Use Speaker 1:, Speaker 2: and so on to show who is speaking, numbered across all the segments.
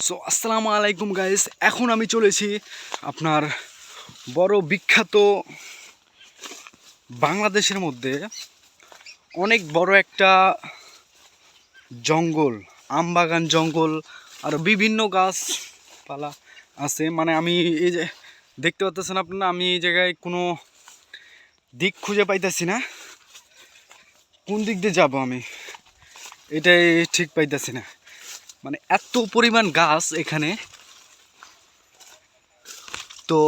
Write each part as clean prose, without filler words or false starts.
Speaker 1: So আসসালামু আলাইকুম guys, এখন আমি চলেছি আপনার বড় বিখ্যাত বাংলাদেশের মধ্যে অনেক বড় একটা জঙ্গল, আমবাগান জঙ্গল, আর বিভিন্ন গাছপালা আছে। মানে আমি এই যে দেখতে পাচ্ছেন আপনারা, আমি এই জায়গায় কোনো দিক খুঁজে পাইতেছি না, কোন দিক দিয়ে যাব আমি এটাই ঠিক পাইতেছি না। মানে এত পরিমাণ গাছ এখানে। তো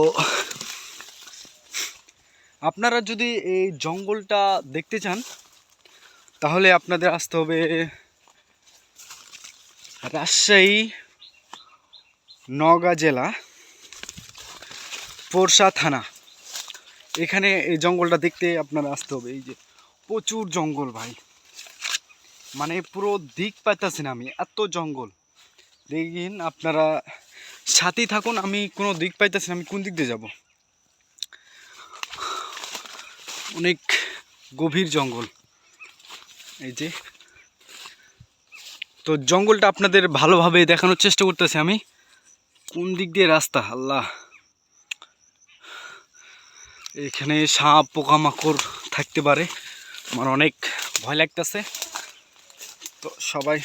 Speaker 1: আপনারা যদি এই জঙ্গলটা দেখতে চান তাহলে আপনাদের আসতে হবে রাজশাহী নওগাঁ জেলা পোরশা থানা। এখানে এই জঙ্গলটা দেখতে আপনারা আসতে হবে। এই যে প্রচুর জঙ্গল ভাই, মানে পুরো দিক পাইতেছি না আমি, এত জঙ্গল। দেখেন আপনারা সাথেই থাকুন, আমি কোনো দিক পাইতেছি না, আমি কোন দিক দিয়ে যাব। অনেক গভীর জঙ্গল এই যে। তো জঙ্গলটা আপনাদের ভালোভাবে দেখানোর চেষ্টা করতেছি আমি, কোন দিক দিয়ে রাস্তা। আল্লাহ, এখানে সাপ পোকামাকড় থাকতে পারে, আমার অনেক ভয় লাগতেছে। তো সবাই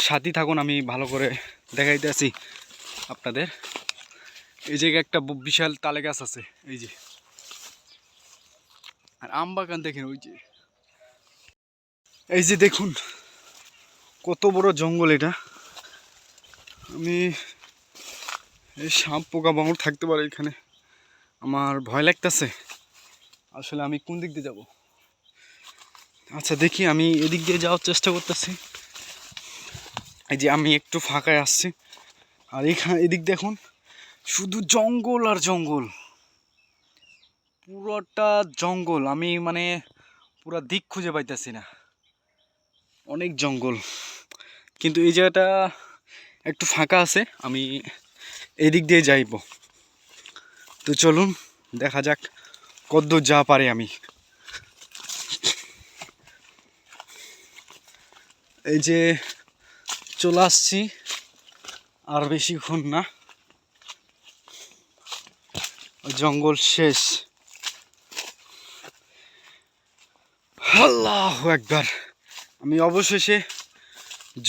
Speaker 1: সাথী থাকুন, আমি ভালো করে দেখাইতেছি আপনাদের। এই জায়গায় একটা বিশাল তালে গাছ আছে এই যে, আর আম বাগান দেখেন ওই যে। এই যে দেখুন কত বড় জঙ্গল এটা। আমি এই সাপ পোকামাকড় থাকতে পারে এখানে, আমার ভয় লাগতেছে। আসলে আমি কোন দিক দিয়ে যাব? আচ্ছা দেখি, আমি এদিক দিয়ে যাওয়ার চেষ্টা করতেছি। এই যে আমি একটু ফাঁকায় আসছি, আর এদিক দেখুন শুধু জঙ্গল আর জঙ্গল, পুরোটা জঙ্গল। আমি মানে পুরো দিক খুঁজে পাইতেছি না, অনেক জঙ্গল। কিন্তু এই জায়গাটা একটু ফাঁকা আছে, আমি এদিক দিয়ে যাইব। তো চলুন দেখা যাক কতদূর যা পারে আমি। এই যে চলে আসছি, আর বেশিক্ষণ না, জঙ্গল শেষ। আল্লাহু আকবার, আমি অবশেষে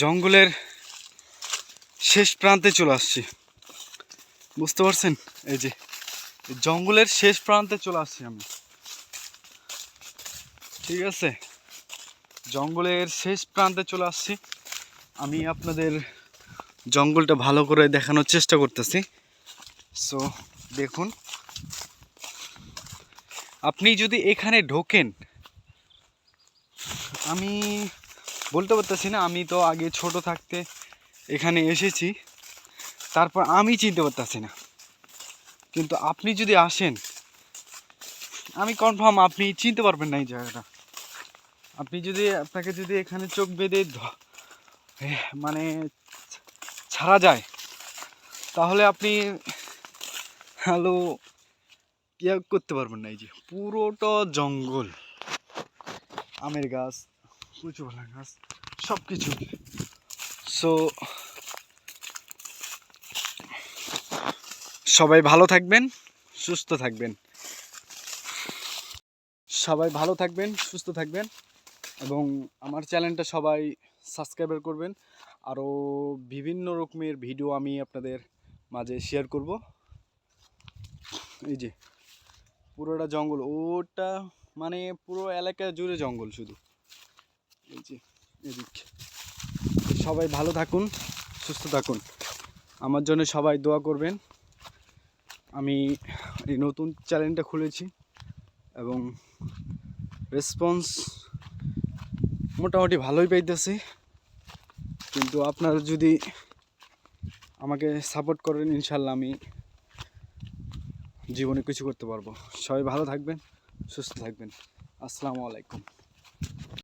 Speaker 1: জঙ্গলের শেষ প্রান্তে চলে আসছি, বুঝতে পারছেন? এই যে জঙ্গলের শেষ প্রান্তে চলে আসছি আমি, ঠিক আছে? জঙ্গলের শেষ প্রান্তে চলে আসছি আমি, আপনাদের জঙ্গলটা ভালো করে দেখানোর চেষ্টা করতেছি। সো দেখুন, আপনি যদি এখানে ঢোকেন, আমি বলতে পারতেছি না, আমি তো আগে ছোট থাকতে এখানে এসেছি, তারপর আমি চিনতে পারতেছি না। কিন্তু আপনি যদি আসেন, আমি কনফার্ম আপনি চিনতে পারবেন না এই জায়গাটা। আপনাকে যদি এখানে চোখ বেঁধে মানে ছাড়া যায়, তাহলে আপনি হ্যালো ইয়া করতে পারবেন না। এই যে পুরোটা জঙ্গল, আমের গাছ, কচুপালা গাছ, সব কিছু। সো সবাই ভালো থাকবেন, সুস্থ থাকবেন। সবাই ভালো থাকবেন, সুস্থ থাকবেন, এবং আমার চ্যানেলটা সবাই সাবস্ক্রাইব করবেন। আরও বিভিন্ন রকমের ভিডিও আমি আপনাদের মাঝে শেয়ার করব। এই যে পুরোটা জঙ্গল, ওটা মানে পুরো এলাকা জুড়ে জঙ্গল শুধু। এই যে এদিক। সবাই ভালো থাকুন, সুস্থ থাকুন, আমার জন্য সবাই দোয়া করবেন। আমি এই নতুন চ্যানেলটা খুলেছি এবং রেসপন্স মোটামুটি ভালোই পাইতেছি। কিন্তু আপনারা যদি আমাকে সাপোর্ট করেন, ইনশাল্লাহ আমি জীবনে কিছু করতে পারবো। সবাই ভালো থাকবেন, সুস্থ থাকবেন। আসসালামু আলাইকুম।